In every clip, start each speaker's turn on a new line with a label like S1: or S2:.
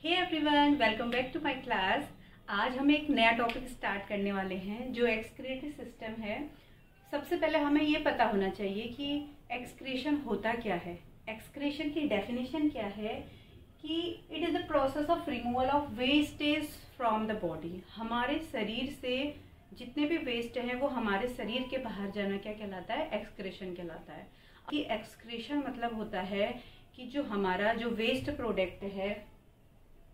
S1: Hey everyone, welcome back to my class. आज हम एक नया टॉपिक स्टार्ट करने वाले हैं जो एक्सक्रीटरी सिस्टम है। सबसे पहले हमें ये पता होना चाहिए कि एक्सक्रीशन होता क्या है। एक्सक्रीशन की डेफिनेशन क्या है कि it is the process of removal of wastage from the body. हमारे शरीर से जितने भी वेस्ट हैं वो हमारे शरीर के बाहर जाना क्या कहलाता है? एक्सक्रीशन कहलाता है। कि एक्सक्रीशन मतलब होता है कि जो हमारा जो वेस्ट प्रोडक्ट है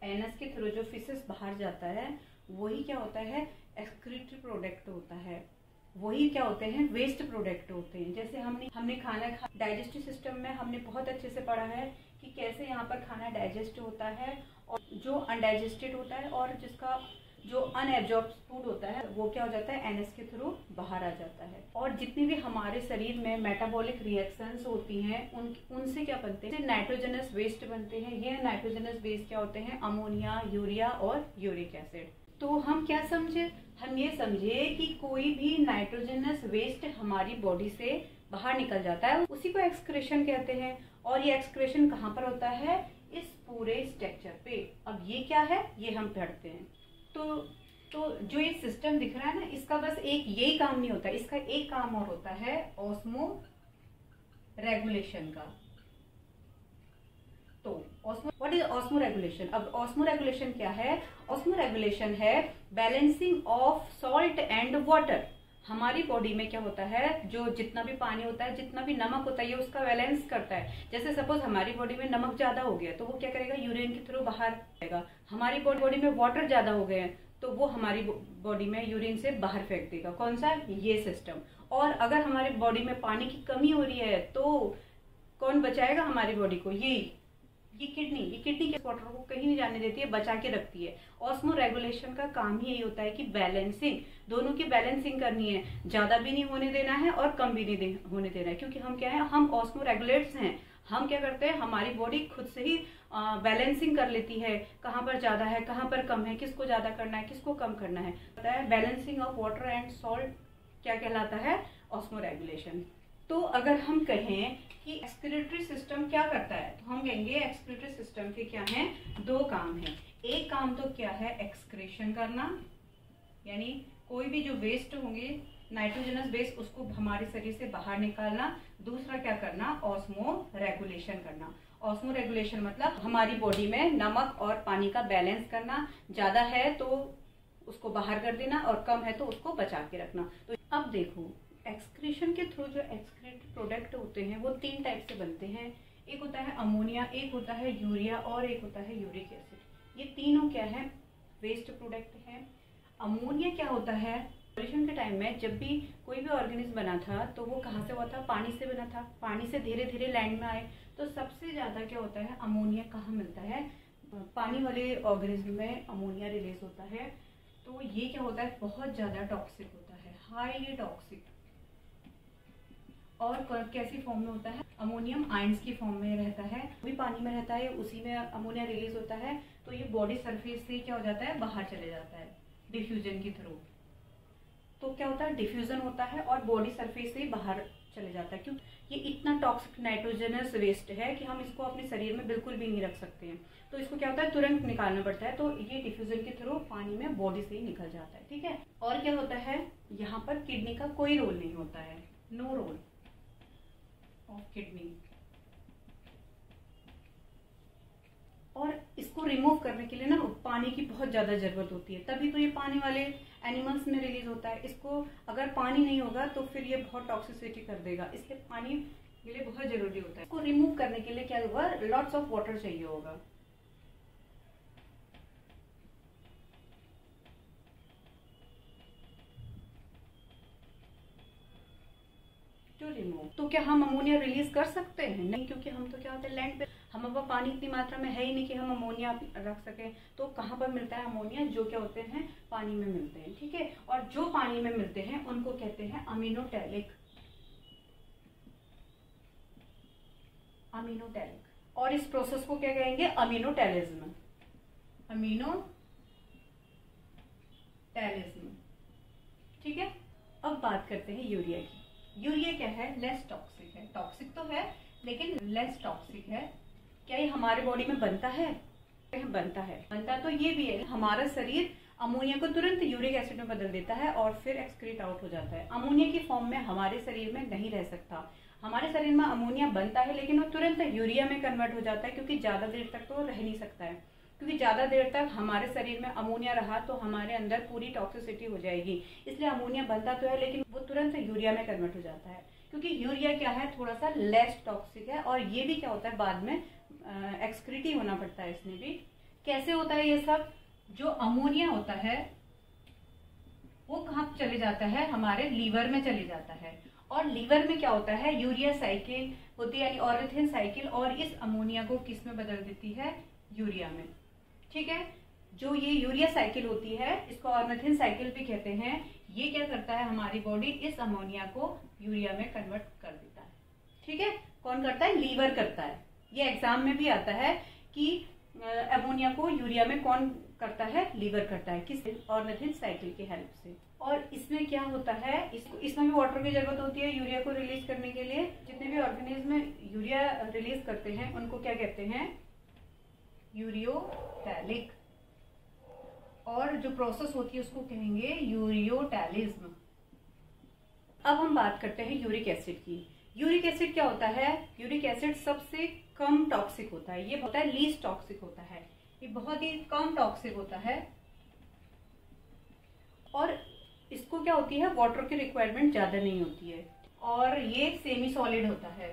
S1: एनस के थ्रू जो फिसेस बाहर जाता है वही क्या होता है? एक्सक्रीटरी प्रोडक्ट होता है। वही क्या होते हैं? वेस्ट प्रोडक्ट होते हैं। जैसे हमने खाना डाइजेस्टिव सिस्टम में हमने बहुत अच्छे से पढ़ा है कि कैसे यहाँ पर खाना डाइजेस्ट होता है और जो अनडाइजेस्टेड होता है और जिसका जो अनएब्जॉर्ब फूड होता है वो क्या हो जाता है? एनएस के थ्रू बाहर आ जाता है। और जितनी भी हमारे शरीर में मेटाबॉलिक रिएक्शंस होती हैं उनसे क्या बनते हैं? नाइट्रोजनस वेस्ट बनते हैं। ये नाइट्रोजनस वेस्ट क्या होते हैं? अमोनिया, यूरिया और यूरिक एसिड। तो हम क्या समझे? हम ये समझे कि कोई भी नाइट्रोजनस वेस्ट हमारी बॉडी से बाहर निकल जाता है, उसी को एक्सक्रीशन कहते हैं। और ये एक्सक्रीशन कहाँ पर होता है? इस पूरे स्ट्रक्चर पे। अब ये क्या है ये हम पढ़ते हैं। तो जो ये सिस्टम दिख रहा है ना, इसका बस एक यही काम नहीं होता, इसका एक काम और होता है ऑस्मो रेगुलेशन का। तो व्हाट इज ऑस्मो रेगुलेशन? अब ऑस्मो रेगुलेशन क्या है? ऑस्मो रेगुलेशन है balancing of salt and water. हमारी बॉडी में क्या होता है? जो जितना भी पानी होता है, जितना भी नमक होता है, ये उसका बैलेंस करता है। जैसे सपोज हमारी बॉडी में नमक ज्यादा हो गया तो वो क्या करेगा? यूरिन के थ्रू बाहर आएगा। हमारी बॉडी में वाटर ज्यादा हो गए तो वो हमारी बॉडी में यूरिन से बाहर फेंक देगा। कौन सा? ये सिस्टम। और अगर हमारी बॉडी में पानी की कमी हो रही है तो कौन बचाएगा हमारी बॉडी को? ये किडनी के वाटर को कहीं नहीं जाने देती है, बचा के रखती है। ऑस्मो रेगुलेशन का काम ही यही होता है कि बैलेंसिंग, दोनों की बैलेंसिंग करनी है। ज्यादा भी नहीं होने देना है और कम भी नहीं होने देना है। क्योंकि हम क्या है? हम ऑस्मो रेगुलेटर्स हैं। हम क्या करते हैं? हमारी बॉडी खुद से ही बैलेंसिंग कर लेती है, कहाँ पर ज्यादा है कहाँ पर कम है, किसको ज्यादा करना है किसको कम करना है। पता है balancing of water and salt क्या कहलाता है? Osmo regulation. तो अगर हम कहें कि एक्सक्रीटरी सिस्टम क्या करता है तो हम कहेंगे एक्सक्रीटरी सिस्टम के क्या हैं? दो काम हैं। एक काम तो क्या है? एक्सक्रीशन करना, यानी कोई भी जो वेस्ट होंगे नाइट्रोजनस वेस्ट उसको हमारे शरीर से बाहर निकालना। दूसरा क्या करना? ऑस्मो रेगुलेशन करना। ऑस्मो रेगुलेशन मतलब हमारी बॉडी में नमक और पानी का बैलेंस करना। ज्यादा है तो उसको बाहर कर देना और कम है तो उसको बचा के रखना। तो अब देखो, एक्सक्रीशन के थ्रू जो एक्सक्रीट प्रोडक्ट होते हैं वो तीन टाइप से बनते हैं। एक होता है अमोनिया, एक होता है यूरिया और एक होता है यूरिक एसिड। ये तीनों क्या है? वेस्ट प्रोडक्ट है। अमोनिया क्या होता है? इवोल्यूशन के टाइम में जब भी कोई भी ऑर्गेनिज्म बना था तो वो कहाँ से हुआ था? पानी से बना था। पानी से धीरे धीरे लैंड में आए तो सबसे ज्यादा क्या होता है? अमोनिया कहाँ मिलता है? पानी वाले ऑर्गेनिज्म में अमोनिया रिलीज होता है। तो ये क्या होता है? बहुत ज्यादा टॉक्सिक होता है, हाईली टॉक्सिक। और कैसी फॉर्म में होता है? अमोनियम आयंस की फॉर्म में रहता है। भी पानी में रहता है, उसी में अमोनिया रिलीज होता है। तो ये बॉडी सरफेस से क्या हो जाता है? बाहर चले जाता है डिफ्यूजन के थ्रू। तो क्या होता है? डिफ्यूजन होता है और बॉडी सरफेस से बाहर चले जाता है। क्योंकि ये इतना टॉक्सिक नाइट्रोजनस वेस्ट है कि हम इसको अपने शरीर में बिल्कुल भी नहीं रख सकते हैं। तो इसको क्या होता है? तुरंत निकालना पड़ता है। तो ये डिफ्यूजन के थ्रू पानी में बॉडी से ही निकल जाता है। ठीक है। और क्या होता है? यहाँ पर किडनी का कोई रोल नहीं होता है, नो रोल ऑफ किडनी। और इसको रिमूव करने के लिए ना पानी की बहुत ज्यादा जरूरत होती है, तभी तो ये पानी वाले एनिमल्स में रिलीज होता है। इसको अगर पानी नहीं होगा तो फिर ये बहुत टॉक्सिसिटी कर देगा, इसलिए पानी के लिए बहुत जरूरी होता है। इसको रिमूव करने के लिए क्या होगा? लॉट्स ऑफ वाटर चाहिए होगा। तो क्या हम अमोनिया रिलीज कर सकते हैं? नहीं, क्योंकि हम तो क्या होता है? लैंड पे हम अब पानी इतनी मात्रा में है ही नहीं कि हम अमोनिया रख सकें। तो कहाँ पर मिलता है अमोनिया? जो क्या होते हैं? पानी में मिलते हैं। ठीक है। और जो पानी में मिलते हैं उनको कहते हैं अमीनोटैलिक। अमीनोटैलिक। और इस प्रोसेस को क्या कहेंगे? अमीनोटैलिज्म। अमीनोटैलिज्म। ठीक है। अब बात करते हैं यूरिया की। यूरिया क्या है? लेस टॉक्सिक है। टॉक्सिक तो है लेकिन लेस टॉक्सिक है। क्या ये हमारे बॉडी में बनता है? बनता तो ये भी है। हमारा शरीर अमोनिया को तुरंत यूरिक एसिड में बदल देता है और फिर एक्सक्रीट आउट हो जाता है। अमोनिया की फॉर्म में हमारे शरीर में नहीं रह सकता। हमारे शरीर में अमोनिया बनता है लेकिन वो तुरंत यूरिया में कन्वर्ट हो जाता है, क्योंकि ज्यादा देर तक तो रह नहीं सकता है। क्योंकि ज्यादा देर तक हमारे शरीर में अमोनिया रहा तो हमारे अंदर पूरी टॉक्सिसिटी हो जाएगी। इसलिए अमोनिया बनता तो है लेकिन वो तुरंत यूरिया में कन्वर्ट हो जाता है, क्योंकि यूरिया क्या है, थोड़ा सा लेस टॉक्सिक है। और ये भी क्या होता है, बाद में एक्सक्रीट ही होना पड़ता है इसमें भी। कैसे होता है ये सब? जो अमोनिया होता है वो कहाँ चले जाता है, हमारे लीवर में चले जाता है। और लीवर में क्या होता है, यूरिया साइकिल होती है, यानी ऑर्निथिन साइकिल, और इस अमोनिया को किस में बदल देती है, यूरिया में। ठीक है, जो ये यूरिया साइकिल होती है इसको ऑर्निथिन साइकिल भी कहते हैं। ये क्या करता है, हमारी बॉडी इस अमोनिया को यूरिया में कन्वर्ट कर देता है। ठीक है, कौन करता है, लीवर करता है। ये एग्जाम में भी आता है कि अमोनिया को यूरिया में कौन करता है, लीवर करता है। किस, ऑर्निथिन साइकिल की हेल्प से। और इसमें क्या होता है, इसमें भी वाटर की जरूरत होती है यूरिया को रिलीज करने के लिए। जितने भी ऑर्गेनिज्म में यूरिया रिलीज करते हैं उनको क्या कहते हैं, यूरियोटैलिक। और जो प्रोसेस होती है उसको कहेंगे यूरियोटैलिज्म। अब हम बात करते हैं यूरिक एसिड की। यूरिक एसिड क्या होता है, यूरिक एसिड सबसे कम टॉक्सिक होता है। ये होता है लीस्ट टॉक्सिक होता है, ये बहुत ही कम टॉक्सिक होता है। और इसको क्या होती है, वाटर की रिक्वायरमेंट ज्यादा नहीं होती है। और ये सेमी सॉलिड होता है।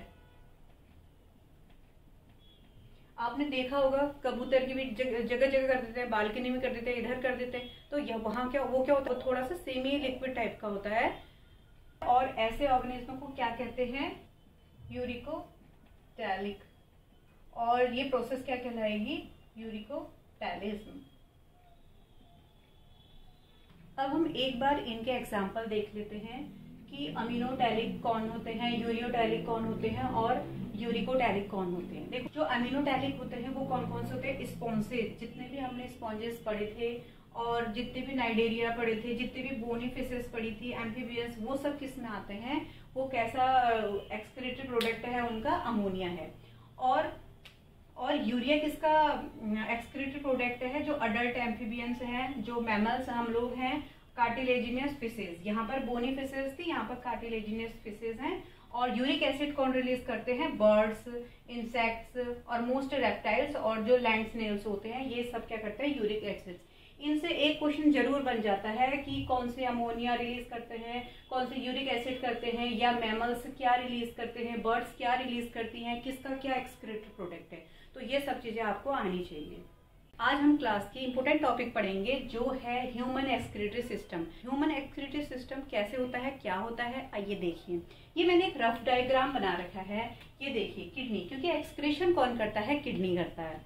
S1: आपने देखा होगा कबूतर की भी जगह जगह कर देते हैं, बालकनी में कर देते हैं, इधर कर देते हैं, तो यह वहां क्या वो क्या होता है, थोड़ा सा सेमी लिक्विड टाइप का होता है। और ऐसे ऑर्गेनिज्म को क्या कहते हैं, यूरिकोटैलिक। और ये प्रोसेस क्या कहलाएगी, यूरिकोटैलिज्म। अब हम एक बार इनके एग्जाम्पल देख लेते हैं कि अमीनोटैलिक कौन होते हैं, यूरियोटैलिक कौन होते हैं और यूरिकोटैलिक कौन होते हैं। देखो, जो अमीनोटैलिक होते हैं वो कौन कौन से होते हैं, स्पॉन्जेस। जितने भी हमने स्पॉन्जेस पढ़े थे और जितने भी नाइडेरिया पढ़े थे, जितने भी बोनी फिशेस पढ़ी थी, एम्फीबियंस, वो सब किस में आते हैं, वो कैसा एक्सक्रीटरी प्रोडक्ट है उनका, अमोनिया है। और यूरिया किसका एक्सक्रीटरी प्रोडक्ट है, जो अडल्ट एम्फीबियंस हैं, जो मैमल्स हम लोग हैं, कार्टिलेजिनियस फिशेज। यहाँ पर बोनी फिशेज थी, यहाँ पर कार्टिलेजिनियस फिशेज हैं। और यूरिक एसिड कौन रिलीज करते हैं, बर्ड्स, इंसेक्ट्स और मोस्ट रेप्टाइल्स, और जो लैंड स्नेल्स होते हैं, ये सब क्या करते हैं, यूरिक एसिड। इनसे एक क्वेश्चन जरूर बन जाता है कि कौन से अमोनिया रिलीज करते हैं, कौन से यूरिक एसिड करते हैं, या मैमल्स क्या रिलीज करते हैं, बर्ड्स क्या रिलीज करती हैं, किसका क्या एक्सक्रीटरी प्रोडक्ट है। तो ये सब चीजें आपको आनी चाहिए। आज हम क्लास की इंपोर्टेंट टॉपिक पढ़ेंगे जो है human excretory system. Human excretory system कैसे होता है, क्या होता है, आइए देखिए। ये मैंने एक रफ डायग्राम बना रखा है। ये देखिए, किडनी, क्योंकि एक्सक्रीशन कौन करता है, किडनी करता है।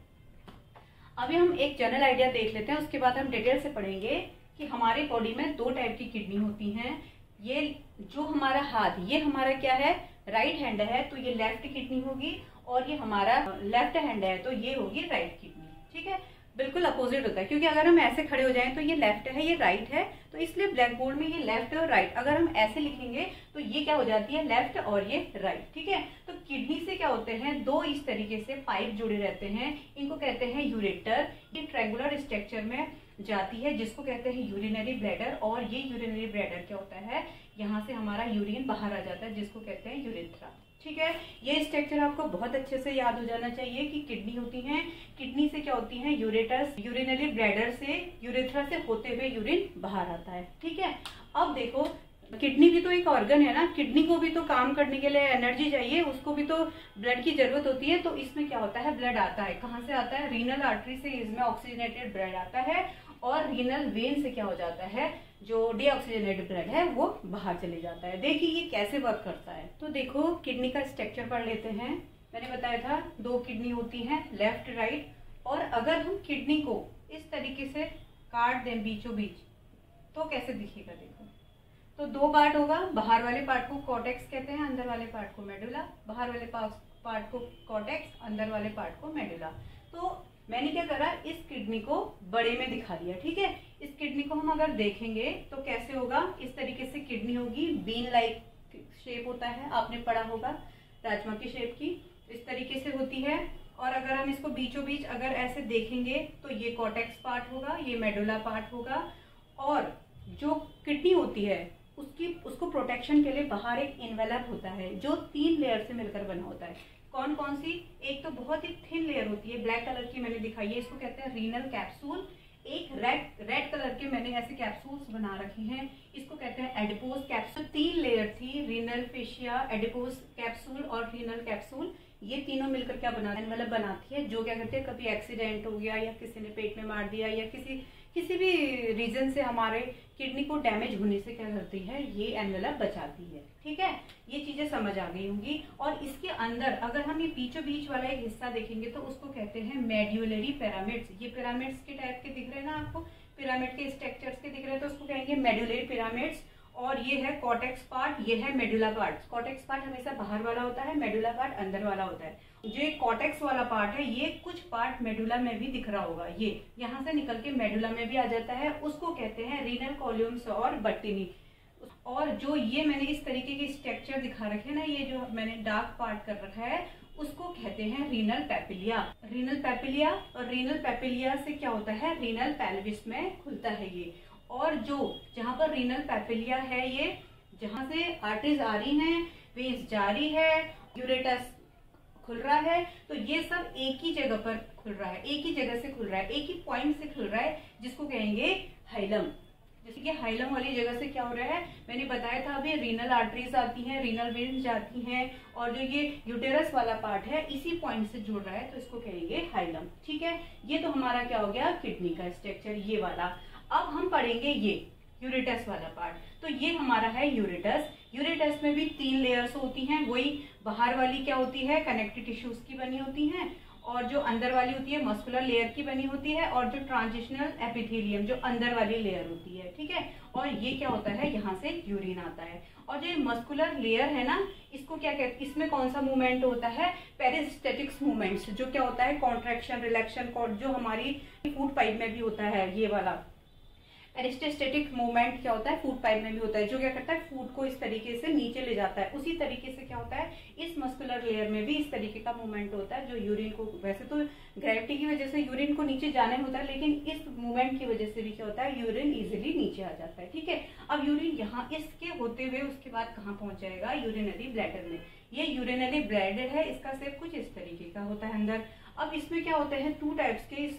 S1: अभी हम एक जनरल आइडिया देख लेते हैं, उसके बाद हम डिटेल से पढ़ेंगे कि हमारे बॉडी में दो टाइप की किडनी होती हैं। ये जो हमारा हाथ, ये हमारा क्या है, राइट हैंड है, तो ये लेफ्ट किडनी होगी। और ये हमारा लेफ्ट हैंड है तो ये होगी राइट किडनी। ठीक है, बिल्कुल अपोजिट होता है, क्योंकि अगर हम ऐसे खड़े हो जाएं तो ये लेफ्ट है, ये राइट है, तो इसलिए ब्लैक बोर्ड में ये लेफ्ट और राइट। अगर हम ऐसे लिखेंगे तो ये क्या हो जाती है, लेफ्ट और ये राइट। ठीक है, तो किडनी से क्या होते हैं, दो इस तरीके से पाइप जुड़े रहते हैं, इनको कहते हैं यूरेटर। ये ट्रायंगुलर स्ट्रक्चर में जाती है, जिसको कहते हैं यूरिनरी ब्लैडर। और ये यूरिनरी ब्लैडर क्या होता है, यहाँ से हमारा यूरिन बाहर आ जाता है, जिसको कहते हैं यूरेथ्रा। ठीक है, ये स्ट्रक्चर आपको बहुत अच्छे से याद हो जाना चाहिए कि किडनी होती हैं, किडनी से क्या होती हैं, यूरेटस, यूरिनरी ब्लैडर से, यूरेथ्रा से होते हुए यूरिन बाहर आता है। ठीक है, अब देखो, किडनी भी तो एक ऑर्गन है ना, किडनी को भी तो काम करने के लिए एनर्जी चाहिए, उसको भी तो ब्लड की जरूरत होती है। तो इसमें क्या होता है, ब्लड आता है, कहाँ से आता है, रीनल आर्टरी से इसमें ऑक्सीजनेटेड ब्लड आता है। और रीनल वेन से क्या हो जाता है, जो डीऑक्सीजनेटेड ब्लड है वो बाहर चले जाता है। देखिए ये कैसे वर्क करता है। तो देखो, किडनी का स्ट्रक्चर पढ़ लेते हैं। मैंने बताया था दो किडनी होती हैं, लेफ्ट राइट। और अगर हम किडनी को इस तरीके से काट दें बीचों बीच, तो कैसे दिखेगा, देखो। तो दो पार्ट होगा, बाहर वाले पार्ट को कॉर्टेक्स कहते हैं, अंदर वाले पार्ट को मेडुला। बाहर वाले पार्ट को कॉर्टेक्स, अंदर वाले पार्ट को मेडुला। तो मैंने क्या करा, इस किडनी को बड़े में दिखा दिया। ठीक है, इस किडनी को हम अगर देखेंगे तो कैसे होगा, इस तरीके से किडनी होगी, बीन लाइक शेप होता है, आपने पढ़ा होगा राजमा की शेप की, इस तरीके से होती है। और अगर हम इसको बीचों बीच अगर ऐसे देखेंगे तो ये कॉर्टेक्स पार्ट होगा, ये मेडुला पार्ट होगा, और जो किडनी होती है उसको प्रोटेक्शन के लिए बाहर एक इन्वेलप होता है जो 3 लेयर से मिलकर बना होता है। कौन कौन सी? एक तो बहुत ही थिन लेयर होती है, ब्लैक कलर की मैंने दिखाई है, इसको कहते हैं रीनल कैप्सूल। एक रेड कलर के मैंने ऐसे कैप्सूल्स बना रखी हैं, इसको कहते हैं एडिपोज कैप्सूल। 3 लेयर थी, रीनल फेशिया, एडिपोज कैप्सूल और रीनल कैप्सूल। ये तीनों मिलकर क्या बनाते हैं? एनवेलप बनाती है, जो क्या करते हैं, कभी एक्सीडेंट हो गया या किसी ने पेट में मार दिया या किसी भी रीजन से हमारे किडनी को डैमेज होने से क्या करती है, ये एनवेलप बचाती है। ठीक है, ये चीजें समझ आ गई होंगी। और इसके अंदर अगर हम ये बीचों बीच वाला एक हिस्सा देखेंगे तो उसको कहते हैं मेड्यूलरी पिरामिड्स। ये पिरामिड्स के टाइप के दिख रहे हैं ना आपको, पिरामिड के स्ट्रक्चर्स के दिख रहे हैं, तो उसको कहेंगे मेड्यूलरी पिरामिड्स। और ये है कॉर्टेक्स पार्ट, ये है मेडुला पार्ट। कॉर्टेक्स पार्ट हमेशा बाहर वाला होता है, मेडुला पार्ट अंदर वाला होता है। जो ये कॉर्टेक्स वाला पार्ट है, ये कुछ पार्ट मेडुला में भी दिख रहा होगा, ये यहाँ से निकल के मेडुला में भी आ जाता है, उसको कहते हैं रीनल कॉलम्स और बट्टिनी। और जो ये मैंने इस तरीके की स्ट्रक्चर दिखा रखे हैं ना, ये जो मैंने डार्क पार्ट कर रखा है, उसको कहते हैं रीनल पैपिलिया। रीनल पैपिलिया, और रीनल पैपिलिया से क्या होता है, रीनल पेल्विस में खुलता है ये। और जो जहाँ पर रीनल पैपिलिया है, ये जहाँ से आर्टरीज आ रही हैं, वेन्स जा रही है, यूरेटस खुल रहा है, तो ये सब एक ही जगह पर खुल रहा है, एक ही जगह से खुल रहा है, एक ही पॉइंट से खुल रहा है, जिसको कहेंगे हाइलम। जैसे कि हाइलम वाली जगह से क्या हो रहा है, मैंने बताया था अभी, रीनल आर्टरीज आती हैं, रीनल वेन्स जाती हैं, और जो ये यूटेरस वाला पार्ट है इसी पॉइंट से जुड़ रहा है, तो इसको कहेंगे हाइलम। ठीक है, ये तो हमारा क्या हो गया, किडनी का स्ट्रक्चर, ये वाला। अब हम पढ़ेंगे ये यूरेटस वाला पार्ट। तो ये हमारा है यूरेटस। यूरेटस में भी 3 लेयर्स होती हैं, वही बाहर वाली क्या होती है, कनेक्टिव टिश्यूज की बनी होती हैं, और जो अंदर वाली होती है मस्कुलर लेयर की बनी होती है, और जो ट्रांजिशनल एपिथेलियम जो अंदर वाली लेयर होती है। ठीक है, और ये क्या होता है, यहाँ से यूरिन आता है। और जो मस्कुलर लेयर है ना, इसको क्या कहते हैं, इसमें कौन सा मूवमेंट होता है, पेरिस्टेटिक्स मूवमेंट्स, जो क्या होता है, कॉन्ट्रैक्शन, रिलैक्शन, जो हमारी फूड पाइप में भी होता है, ये वाला पेरिस्टेटिक मूवमेंट क्या होता है, फूड पाइप में भी होता है, जो क्या करता है, फूड को इस तरीके से नीचे ले जाता है। उसी तरीके से क्या होता है, इस मस्कुलर लेयर में भी इस तरीके का मूवमेंट होता है, जो यूरिन को, वैसे तो ग्रेविटी की वजह से यूरिन को नीचे जाने होता है, लेकिन इस मूवमेंट की वजह से भी क्या होता है, यूरिन इजिली नीचे आ जाता है। ठीक है, अब यूरिन यहाँ इसके होते हुए उसके बाद कहाँ पहुंच जाएगा, यूरिनरी ब्लैडर में। ये यूरिनरी ब्लैडर है, इसका शेप कुछ इस तरीके का होता है अंदर। अब इसमें क्या होते हैं, 2 टाइप्स के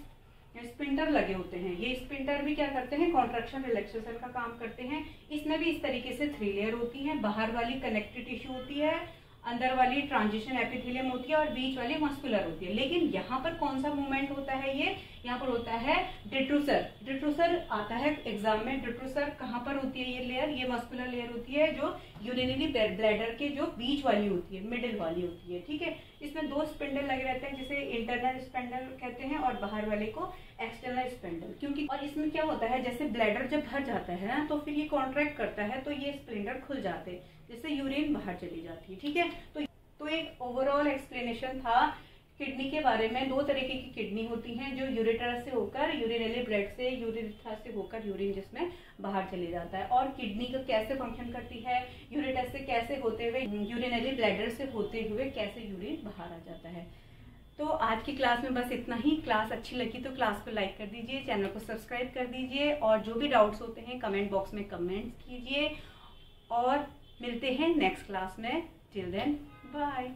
S1: स्पिंटर लगे होते हैं। ये स्पिंटर भी क्या करते हैं, कॉन्ट्रैक्शन रिलैक्सेशन का काम करते हैं। इसमें भी इस तरीके से 3 लेयर होती हैं, बाहर वाली कनेक्टिव टिश्यू होती है, अंदर वाली ट्रांजिशन एपिथेलियम होती है, और बीच वाली मस्कुलर होती है। लेकिन यहाँ पर कौन सा मूवमेंट होता है, ये यहाँ पर होता है डिट्रूसर। डिट्रूसर आता है एग्जाम में। डिट्रूसर कहाँ पर होती है, ये लेयर, ये मस्कुलर लेयर होती है, जो यूरिनरी ब्लैडर के जो बीच वाली होती है, मिडिल वाली होती है। ठीक है, इसमें 2 स्पिंडल लगे रहते हैं, जिसे इंटरनल स्पिंडल कहते हैं, और बाहर वाले को एक्सटर्नल स्पिंडल। क्योंकि और इसमें क्या होता है, जैसे ब्लैडर जब भर जाता है ना, तो फिर ये कॉन्ट्रैक्ट करता है, तो ये स्पिंडल खुल जाते हैं, जिससे यूरिन बाहर चली जाती है। ठीक है, तो एक ओवरऑल एक्सप्लेनेशन था किडनी के बारे में। 2 तरीके की किडनी होती हैं, जो यूरेटर से होकर, यूरिनरी ब्लड से, यूरेथ्रा से होकर यूरिन जिसमें बाहर चले जाता है, और किडनी का कैसे फंक्शन करती है, यूरेटर से कैसे होते हुए, यूरिनरी ब्लैडर से होते हुए कैसे यूरिन बाहर आ जाता है। तो आज की क्लास में बस इतना ही। क्लास अच्छी लगी तो क्लास को लाइक कर दीजिए, चैनल को सब्सक्राइब कर दीजिए, और जो भी डाउट्स होते हैं कमेंट बॉक्स में कमेंट कीजिए, और मिलते हैं नेक्स्ट क्लास में। Till then bye.